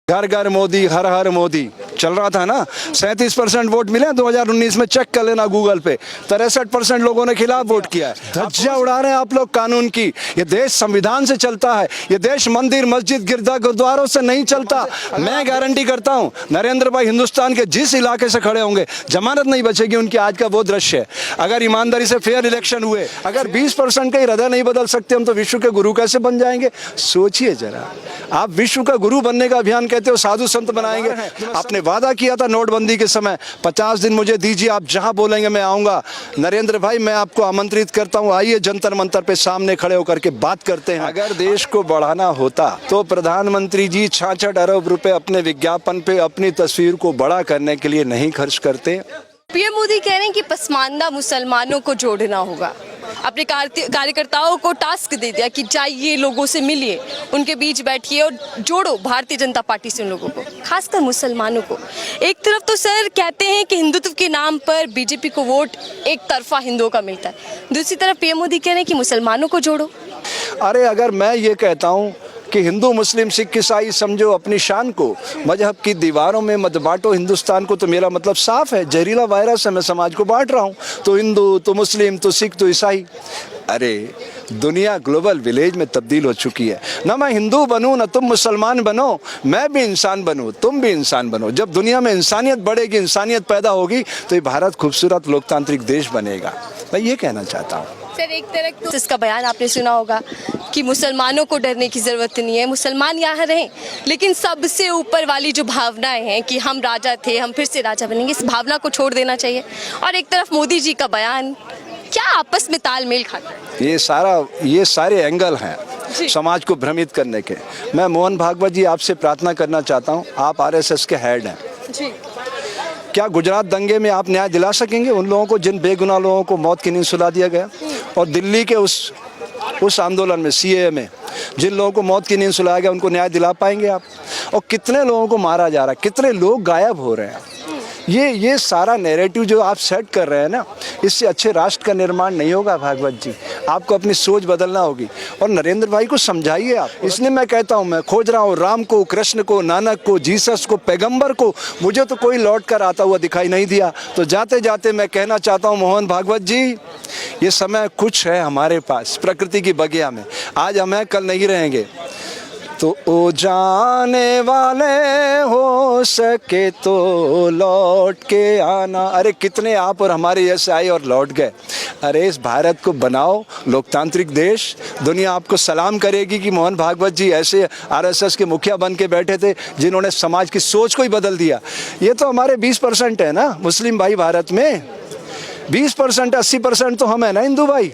घर घर मोदी, हर हर मोदी चल रहा था ना। 37% वोट मिले 2019 में, चेक कर लेना गूगल पे। 63% लोगों ने खिलाफ वोट किया है। धज्जियां उड़ा रहे हैं आप लोग कानून की। ये देश संविधान से चलता है, ये देश मंदिर मस्जिद गिरजा गुरुद्वारों से नहीं चलता। मैं गारंटी करता हूं नरेंद्र भाई हिंदुस्तान के जिस इलाके से खड़े होंगे जमानत नहीं बचेगी उनकी। आज का वो दृश्य है। अगर ईमानदारी से फेयर इलेक्शन हुए, अगर 20% का इरादा नहीं बदल सकते हम, तो विश्व के गुरु कैसे बन जाएंगे? सोचिए जरा। आप विश्व का गुरु बनने का अभियान कहते हो, साधु संत बनाएंगे। आपने वादा किया था नोटबंदी के समय, 50 दिन मुझे दीजिए, आप जहां बोलेंगे मैं आऊंगा। नरेंद्र भाई मैं आपको आमंत्रित करता हूं, आइए जंतर मंतर पे सामने खड़े होकर के बात करते हैं। अगर देश को बढ़ाना होता तो प्रधानमंत्री जी 66 अरब रुपए अपने विज्ञापन पे अपनी तस्वीर को बड़ा करने के लिए नहीं खर्च करते। पीएम मोदी कह रहे हैं कि पसमानदा मुसलमानों को जोड़ना होगा। अपने कार्यकर्ताओं को टास्क दे दिया कि जाइए, लोगों से मिलिए, उनके बीच बैठिए और जोड़ो भारतीय जनता पार्टी से उन लोगों को, खासकर मुसलमानों को। एक तरफ तो सर कहते हैं कि हिंदुत्व के नाम पर बीजेपी को वोट एक तरफा हिंदुओं का मिलता है, दूसरी तरफ पीएम मोदी कह रहे हैं कि मुसलमानों को जोड़ो। अरे अगर मैं ये कहता हूँ कि हिंदू मुस्लिम सिख ईसाई समझो अपनी शान को, मजहब की दीवारों में मत बांटो हिंदुस्तान को, तो मेरा मतलब साफ है, जहरीला वायरस है, मैं समाज को बांट रहा हूँ। तो हिंदू तो मुस्लिम तो सिख तो ईसाई। अरे दुनिया ग्लोबल विलेज में तब्दील हो चुकी है। ना मैं हिंदू बनूं ना तुम मुसलमान बनो, मैं भी इंसान बनूं तुम भी इंसान बनो। जब दुनिया में इंसानियत बढ़ेगी, इंसानियत पैदा होगी, तो ये भारत खूबसूरत लोकतांत्रिक देश बनेगा। मैं ये कहना चाहता हूँ। सर एक तरह तो इसका बयान आपने सुना होगा कि मुसलमानों को डरने की जरूरत नहीं है, मुसलमान यहाँ रहें, लेकिन सबसे ऊपर वाली जो भावनाएं हैं कि हम राजा थे, हम फिर से राजा बनेंगे, इस भावना को छोड़ देना चाहिए। और एक तरफ मोदी जी का बयान, क्या आपस में तालमेल खाता है? ये सारे एंगल हैं समाज को भ्रमित करने के। मैं मोहन भागवत जी आपसे प्रार्थना करना चाहता हूँ, आप आरएसएस के हेड हैं जी। क्या गुजरात दंगे में आप न्याय दिला सकेंगे उन लोगों को जिन बेगुनाह लोगों को मौत की नींद सुला दिया गया? और दिल्ली के उस आंदोलन में, सीएए में जिन लोगों को मौत की नींद सुलाया गया, उनको न्याय दिला पाएंगे आप? और कितने लोगों को मारा जा रहा है, कितने लोग गायब हो रहे हैं। ये सारा नैरेटिव जो आप सेट कर रहे हैं ना, इससे अच्छे राष्ट्र का निर्माण नहीं होगा। भागवत जी आपको अपनी सोच बदलना होगी और नरेंद्र भाई को समझाइए आप। इसलिए मैं कहता हूँ, मैं खोज रहा हूँ राम को, कृष्ण को, नानक को, जीसस को, पैगंबर को। मुझे तो कोई लौट कर आता हुआ दिखाई नहीं दिया। तो जाते जाते मैं कहना चाहता हूँ मोहन भागवत जी, ये समय कुछ है हमारे पास प्रकृति की बगिया में। आज हम हैं, कल नहीं रहेंगे। तो ओ जाने वाले हो सके तो लौट के आना। अरे कितने आप और हमारे जैसे आए और लौट गए। अरे इस भारत को बनाओ लोकतांत्रिक देश, दुनिया आपको सलाम करेगी कि मोहन भागवत जी ऐसे आरएसएस के मुखिया बन के बैठे थे जिन्होंने समाज की सोच को ही बदल दिया। ये तो हमारे 20% है ना मुस्लिम भाई भारत में, 20% 80% तो हम है ना हिंदू भाई।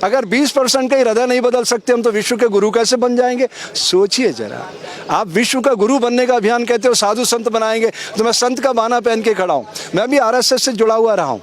अगर 20% का इरादा नहीं बदल सकते हम, तो विश्व के गुरु कैसे बन जाएंगे? सोचिए जरा। आप विश्व का गुरु बनने का अभियान कहते हो, साधु संत बनाएंगे, तो मैं संत का बाना पहन के खड़ा हूँ। मैं भी आरएसएस से जुड़ा हुआ रहा हूँ।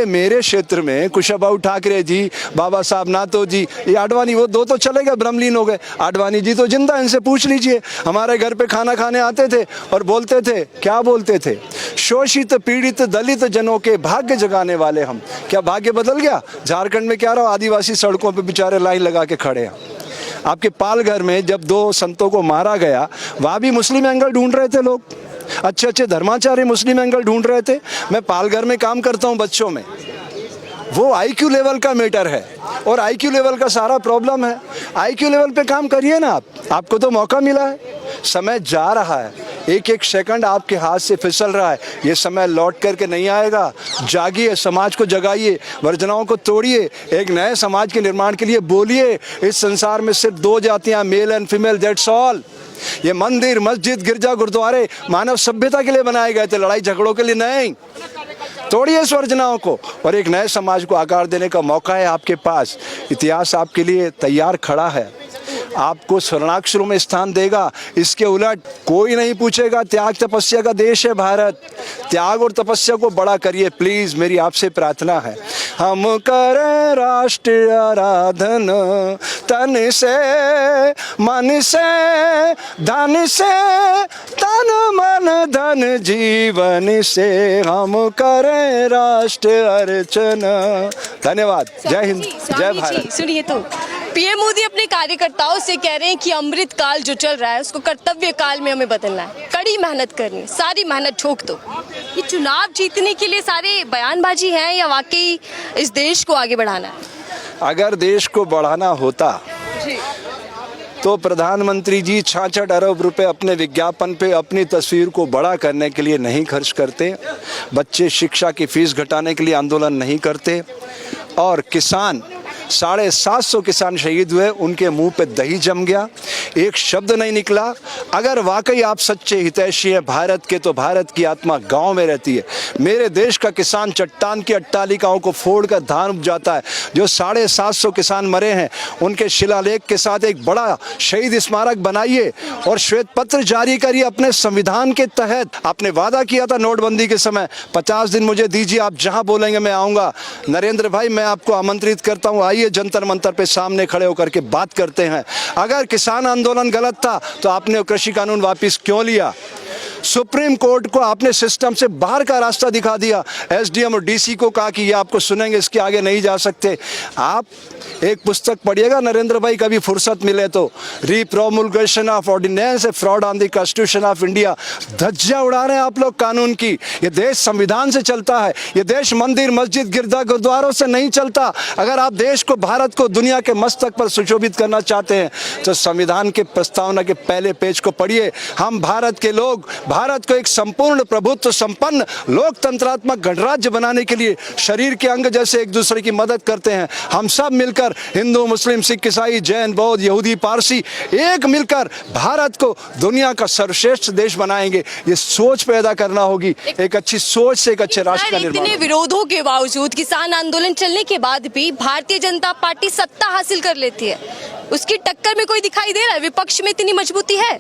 मेरे क्षेत्र में कुशाभाऊ ठाकरे जी, बाबा साहब नातो जी, ये आडवाणी, वो दो तो चले गए, ब्रह्मलीन हो गए। आडवाणी जी तो जिंदा, इनसे पूछ लीजिए। हमारे घर पे खाना खाने आते थे और बोलते थे, क्या बोलते थे? शोषित पीड़ित दलित जनों के भाग्य जगाने वाले हम। क्या भाग्य बदल गया? झारखंड में क्या रहा, आदिवासी सड़कों पे बेचारे लाइन लगा के खड़े हैं। आपके पालघर में जब 2 संतों को मारा गया, वहां भी मुस्लिम एंगल ढूंढ रहे थे लोग, अच्छे धर्माचार्य मुस्लिम एंगल ढूंढ रहे थे। मैं पालघर में काम करता हूं बच्चों में, वो आईक्यू लेवल का मैटर है और आईक्यू लेवल का सारा प्रॉब्लम है। आईक्यू लेवल पे काम करिए ना आप, आपको तो मौका मिला है। समय जा रहा है, एक एक सेकंड आपके हाथ से फिसल रहा है। ये समय लौट करके नहीं आएगा। जागिए, समाज को जगाइए, वर्जनाओं को तोड़िए, एक नए समाज के निर्माण के लिए बोलिए। इस संसार में सिर्फ 2 जातियां, male and female, that's all. ये मंदिर मस्जिद गिरजा गुरुद्वारे मानव सभ्यता के लिए बनाए गए थे, लड़ाई झगड़ों के लिए नहीं। तोड़िए इस वर्जनाओं को और एक नए समाज को आकार देने का मौका है आपके पास। इतिहास आपके लिए तैयार खड़ा है, आपको स्वर्णाक्षरों में स्थान देगा। इसके उलट कोई नहीं पूछेगा। त्याग तपस्या का देश है भारत। त्याग और तपस्या को बड़ा करिए प्लीज, मेरी आपसे प्रार्थना है। हम करें राष्ट्र आराधन तन से मन से धन से, तन मन धन जीवन से, हम करें राष्ट्र अर्चना। धन्यवाद। जय हिंद, जय भारत। सुनिए तो पीएम मोदी अपने कार्यकर्ताओं से कह रहे हैं कि अमृत काल जो चल रहा है उसको कर्तव्य काल में हमें बदलना है। कड़ी मेहनत करनी है, सारी मेहनत झोंक दो। ये चुनाव जीतने के लिए सारे बयानबाजी है या वाकई इस देश को आगे बढ़ाना है? अगर देश को बढ़ाना होता तो प्रधानमंत्री जी 66 अरब रुपए अपने विज्ञापन पे अपनी तस्वीर को बड़ा करने के लिए नहीं खर्च करते, बच्चे शिक्षा की फीस घटाने के लिए आंदोलन नहीं करते, और किसान 750 किसान शहीद हुए, उनके मुंह पे दही जम गया, एक शब्द नहीं निकला। अगर वाकई आप सच्चे हितैषी हैं भारत के, तो भारत की आत्मा गांव में रहती है। मेरे देश का किसान चट्टान की अट्टालिकाओं को फोड़कर धान उपजाता है। जो 750 किसान मरे हैं, उनके शिलालेख के साथ एक बड़ा शहीद स्मारक बनाइए और श्वेत पत्र जारी करिए अपने संविधान के तहत। आपने वादा किया था नोटबंदी के समय, 50 दिन मुझे दीजिए, आप जहां बोलेंगे मैं आऊंगा। नरेंद्र भाई, मैं आपको आमंत्रित करता हूं, आइए जंतर मंतर पे सामने खड़े होकर के बात करते हैं। अगर किसान आंदोलन गलत था तो आपने कृषि कानून वापस क्यों लिया? सुप्रीम कोर्ट को आपने सिस्टम से बाहर का रास्ता दिखा दिया। एसडीएम और डीसी को कहा कि ये आपको सुनेंगे, इसके आगे नहीं जा सकते। आप एक पुस्तक पढ़िएगा नरेंद्र भाई, कभी फुर्सत मिले तो, repromulgation of ordinance a fraud on the constitution of India. धज्जियां उड़ा रहे हैं आप लोग कानून की। ये देश संविधान से चलता है, ये देश मंदिर मस्जिद गिरजा गुरुद्वारों से नहीं चलता। अगर आप देश को, भारत को दुनिया के मस्तक पर सुशोभित करना चाहते हैं तो संविधान के प्रस्तावना के पहले पेज को पढ़िए। हम भारत के लोग भारत को एक संपूर्ण प्रभुत्व संपन्न लोकतंत्रात्मक गणराज्य बनाने के लिए शरीर के अंग जैसे एक दूसरे की मदद करते हैं। हम सब मिलकर, हिंदू मुस्लिम सिख ईसाई जैन बौद्ध यहूदी पारसी, एक मिलकर भारत को दुनिया का सर्वश्रेष्ठ देश बनाएंगे। ये सोच पैदा करना होगी, एक अच्छी सोच से एक अच्छे राष्ट्र का निर्माण। इतने विरोधों के बावजूद, किसान आंदोलन चलने के बाद भी भारतीय जनता पार्टी सत्ता हासिल कर लेती है। उसकी टक्कर में कोई दिखाई दे रहा है? विपक्ष में इतनी मजबूती है?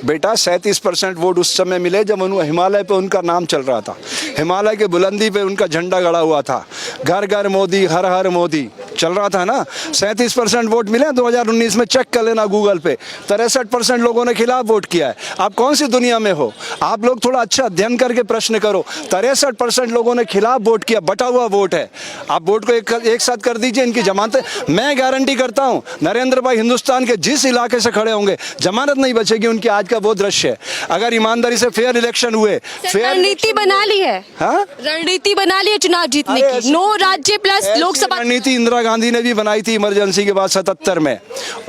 बेटा 37% वोट उस समय मिले जब हिमालय पे उनका नाम चल रहा था, हिमालय के बुलंदी पे उनका झंडा गड़ा हुआ था, घर घर मोदी हर हर मोदी चल रहा था ना। 37% वोट मिले 2019 में, चेक कर लेना गूगल पे। 63% लोगों ने खिलाफ वोट किया है। आप कौन सी दुनिया में हो? आप लोग थोड़ा अच्छा अध्ययन करके प्रश्न करो। 63% लोगों ने खिलाफ वोट किया, बटा हुआ वोट है। आप वोट को एक साथ कर दीजिए, इनकी जमानत मैं गारंटी करता हूं नरेंद्र भाई, हिंदुस्तान के जिस इलाके से खड़े होंगे जमानत नहीं बचेगी उनकी। आज का वो दृश्य है। अगर ईमानदारी से फेयर इलेक्शन हुए, फेयर रणनीति बना ली है, रणनीति बना ली है चुनाव जीतने की। 9 राज्य प्लस लोकसभा रणनीति इंदिरा गांधी ने भी बनाई थी इमरजेंसी के बाद 77 में,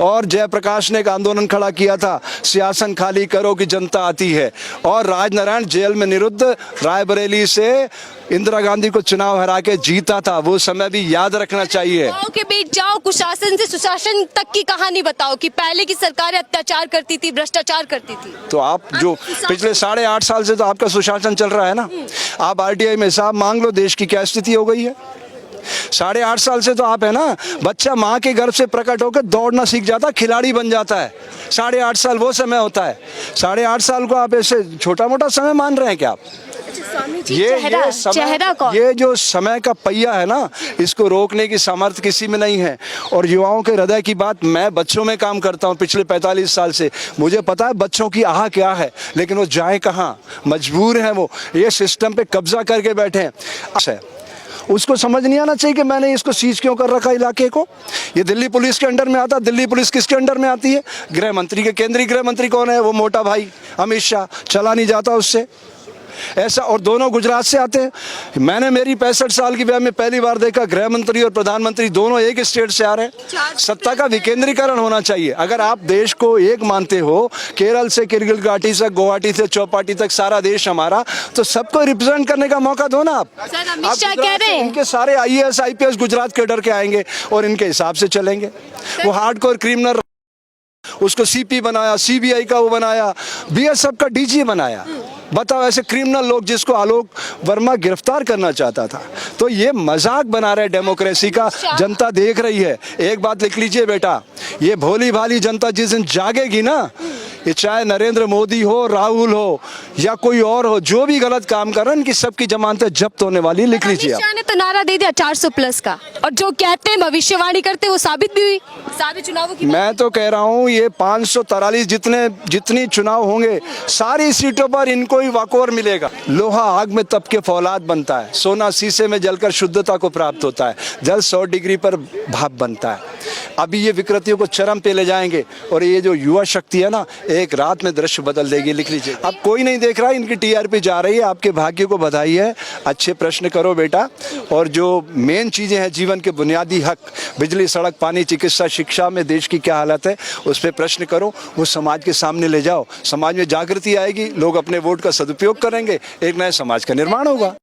और जयप्रकाश ने एक आंदोलन खड़ा किया था, सियासन खाली करो कि जनता आती है। और राजनारायण जेल में निरुद्ध रायबरेली से इंदिरा गांधी को चुनाव हरा के जीता था। वो समय भी याद रखना चाहिए। गाँव के बीच जाओ, कुशासन से सुशासन तक की कहानी बताओ कि पहले की सरकारें अत्याचार करती थी, भ्रष्टाचार करती थी। तो आप जो पिछले 8.5 साल से तो आपका सुशासन चल रहा है ना। आप आरटीआई में हिसाब मांग लो, देश की क्या स्थिति हो गई है। 8.5 साल से तो आप है ना, बच्चा माँ के गर्भ से प्रकट होकर दौड़ना सीख जाता, खिलाड़ी बन जाता है। 8.5 साल वो समय होता है। 8.5 साल को आप ऐसे छोटा मोटा समय मान रहे हैं क्या आप? ये जो समय का पहिया है ना, इसको रोकने की सामर्थ्य किसी में नहीं है। और युवाओं के हृदय की बात, मैं बच्चों में काम करता हूँ पिछले 45 साल से, मुझे पता है बच्चों की आह क्या है, लेकिन वो जाए कहाँ, मजबूर हैं वो, ये सिस्टम पे कब्जा करके बैठे हैं। उसको समझ नहीं आना चाहिए कि मैंने इसको सीज क्यों कर रखा इलाके को। ये दिल्ली पुलिस के अंडर में आता। दिल्ली पुलिस किसके अंडर में आती है? गृह मंत्री के। केंद्रीय गृह मंत्री कौन है? वो मोटा भाई अमित शाह। चला नहीं जाता उससे ऐसा। और दोनों गुजरात से आते हैं। मैंने मेरी 65 साल की वजह में पहली बार देखा गृह मंत्री और प्रधानमंत्री दोनों एक स्टेट से आ रहे हैं। सत्ता का विकेंद्रीकरण होना चाहिए। अगर आप देश को एक मानते हो, केरल से किरगिल घाटी से गुवाहाटी से चौपाटी तक सारा देश हमारा, तो सबको रिप्रेजेंट करने का मौका दो ना। आप कह रहे हैं इनके सारे IAS IPS गुजरात के डर के आएंगे और इनके हिसाब से चलेंगे। वो हार्डकोर क्रिमिनल, उसको CP बनाया, CBI का वो बनाया, BSF का DG बनाया। बताओ, ऐसे क्रिमिनल लोग जिसको आलोक वर्मा गिरफ्तार करना चाहता था। तो ये मजाक बना रहे डेमोक्रेसी का, जनता देख रही है। एक बात लिख लीजिए बेटा, ये भोली भाली जनता जिस दिन जागेगी ना, ये चाहे नरेंद्र मोदी हो, राहुल हो या कोई और हो, जो भी गलत काम कर रहे हैं, इनकी सबकी जमानतें जब्त होने वाली। लिख लीजिए। अमित शाह ने तो नारा दे दिया 400+ का, और जो कहते हैं भविष्यवाणी करते वो साबित भी हुई सारे चुनावों की। मैं तो कह रहा हूँ ये 543 जितनी चुनाव होंगे, सारी सीटों पर इनको ही वाकोर मिलेगा। लोहा आग में तप के फौलाद बनता है, सोना शीशे में जलकर शुद्धता को प्राप्त होता है, जल 100 डिग्री पर भाप बनता है। अभी ये विकृतियों को चरम पे ले जाएंगे और ये जो युवा शक्ति है ना, एक रात में दृश्य बदल देगी। लिख लीजिए। अब कोई नहीं देख रहा, इनकी टीआरपी जा रही है। आपके भाग्य को बधाई है, अच्छे प्रश्न करो बेटा। और जो मेन चीज़ें हैं जीवन के बुनियादी हक, बिजली, सड़क, पानी, चिकित्सा, शिक्षा में देश की क्या हालत है, उस पर प्रश्न करो, वो समाज के सामने ले जाओ। समाज में जागृति आएगी, लोग अपने वोट का सदुपयोग करेंगे, एक नए समाज का निर्माण होगा।